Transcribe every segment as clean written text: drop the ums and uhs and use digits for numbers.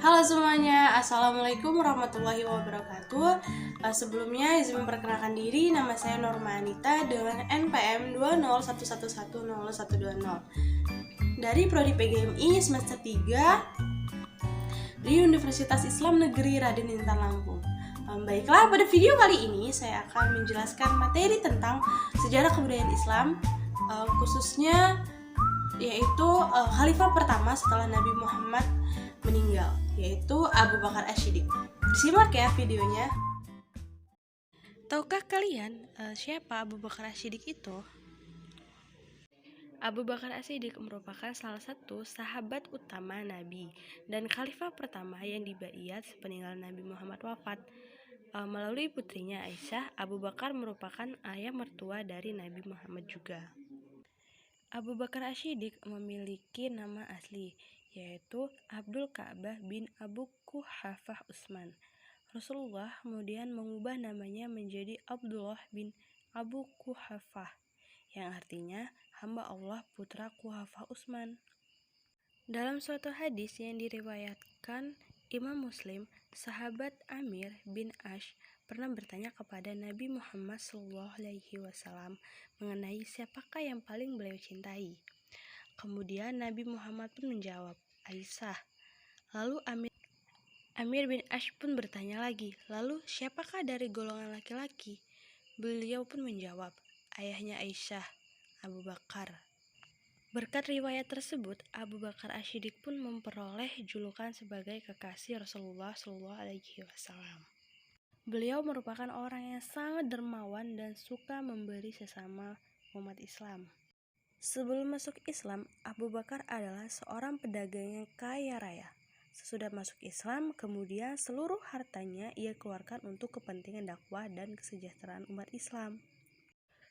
Halo semuanya, Assalamualaikum warahmatullahi wabarakatuh. Sebelumnya izin memperkenalkan diri, nama saya Norma Anita dengan NPM 201110120 dari Prodi PGMI semester 3 di Universitas Islam Negeri Raden Intan Lampung. Baiklah, pada video kali ini saya akan menjelaskan materi tentang sejarah kebudayaan Islam, khususnya yaitu khalifah pertama setelah Nabi Muhammad meninggal, yaitu Abu Bakar As-Siddiq. Disimak ya videonya. Tahukah kalian siapa Abu Bakar As-Siddiq itu? Abu Bakar As-Siddiq merupakan salah satu sahabat utama Nabi dan khalifah pertama yang dibaiat sepeninggal Nabi Muhammad wafat. Melalui putrinya Aisyah, Abu Bakar merupakan ayah mertua dari Nabi Muhammad juga. Abu Bakar As-Siddiq memiliki nama asli, yaitu Abdul Ka'bah bin Abu Quhafah Utsman. Rasulullah kemudian mengubah namanya menjadi Abdullah bin Abu Quhafah, yang artinya hamba Allah putra Quhafah Utsman. Dalam suatu hadis yang diriwayatkan Imam Muslim, sahabat Amir bin Ash pernah bertanya kepada Nabi Muhammad SAW mengenai siapakah yang paling beliau cintai. Kemudian Nabi Muhammad pun menjawab, Aisyah. Lalu Amir bin Ash pun bertanya lagi, lalu siapakah dari golongan laki-laki? Beliau pun menjawab, ayahnya Aisyah, Abu Bakar. Berkat riwayat tersebut, Abu Bakar As-Siddiq pun memperoleh julukan sebagai kekasih Rasulullah SAW. Beliau merupakan orang yang sangat dermawan dan suka memberi sesama umat Islam. Sebelum masuk Islam, Abu Bakar adalah seorang pedagang yang kaya raya. Sesudah masuk Islam, kemudian seluruh hartanya ia keluarkan untuk kepentingan dakwah dan kesejahteraan umat Islam.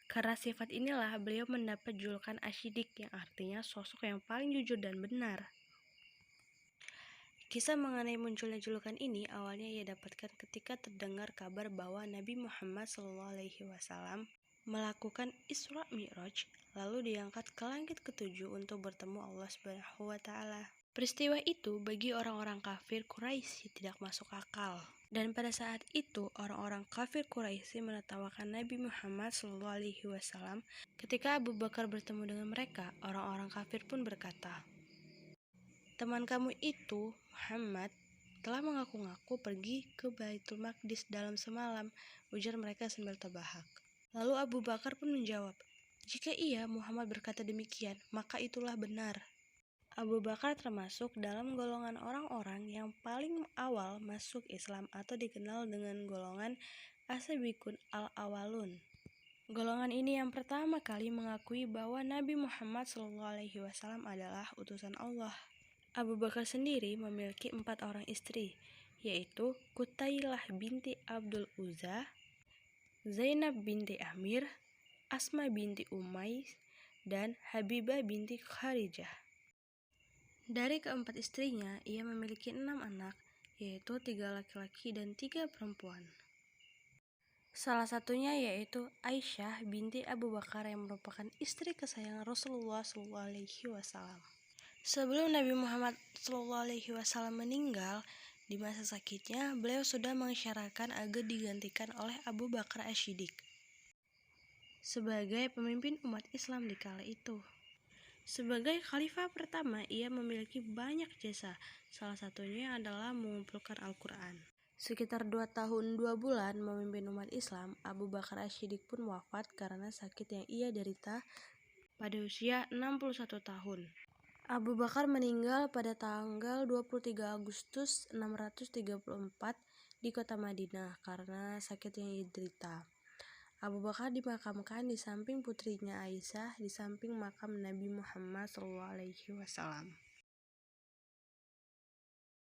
Karena sifat inilah beliau mendapat julukan As-Siddiq yang artinya sosok yang paling jujur dan benar. Kisah mengenai munculnya julukan ini awalnya ia dapatkan ketika terdengar kabar bahwa Nabi Muhammad SAW melakukan Isra Mi'raj, lalu diangkat ke langit ketujuh untuk bertemu Allah Subhanahu wa Ta'ala. Peristiwa itu bagi orang-orang kafir Quraisy tidak masuk akal. Dan pada saat itu orang-orang kafir Quraisy menertawakan Nabi Muhammad SAW. Ketika Abu Bakar bertemu dengan mereka, orang-orang kafir pun berkata, teman kamu itu, Muhammad, telah mengaku-ngaku pergi ke Baitul Maqdis dalam semalam, ujar mereka sambil terbahak. Lalu Abu Bakar pun menjawab, jika iya Muhammad berkata demikian, maka itulah benar. Abu Bakar termasuk dalam golongan orang-orang yang paling awal masuk Islam atau dikenal dengan golongan As-Sabiqun al-Awwalun. Golongan ini yang pertama kali mengakui bahwa Nabi Muhammad SAW adalah utusan Allah. Abu Bakar sendiri memiliki 4 orang istri, yaitu Qutailah binti Abdul Uzza, Zainab binti Amir, Asma binti Umais, dan Habibah binti Kharijah. Dari keempat istrinya, ia memiliki 6 anak, yaitu 3 laki-laki dan 3 perempuan. Salah satunya yaitu Aisyah binti Abu Bakar yang merupakan istri kesayangan Rasulullah SAW. Sebelum Nabi Muhammad SAW meninggal, di masa sakitnya, beliau sudah mengisyaratkan agar digantikan oleh Abu Bakar As-Siddiq sebagai pemimpin umat Islam di kala itu. Sebagai khalifah pertama, ia memiliki banyak jasa. Salah satunya adalah mengumpulkan Al-Quran. Sekitar 2 tahun 2 bulan memimpin umat Islam, Abu Bakar As-Siddiq pun wafat karena sakit yang ia derita pada usia 61 tahun. Abu Bakar meninggal pada tanggal 23 Agustus 634 di kota Madinah karena sakit yang ia derita. Abu Bakar dimakamkan di samping putrinya Aisyah di samping makam Nabi Muhammad SAW.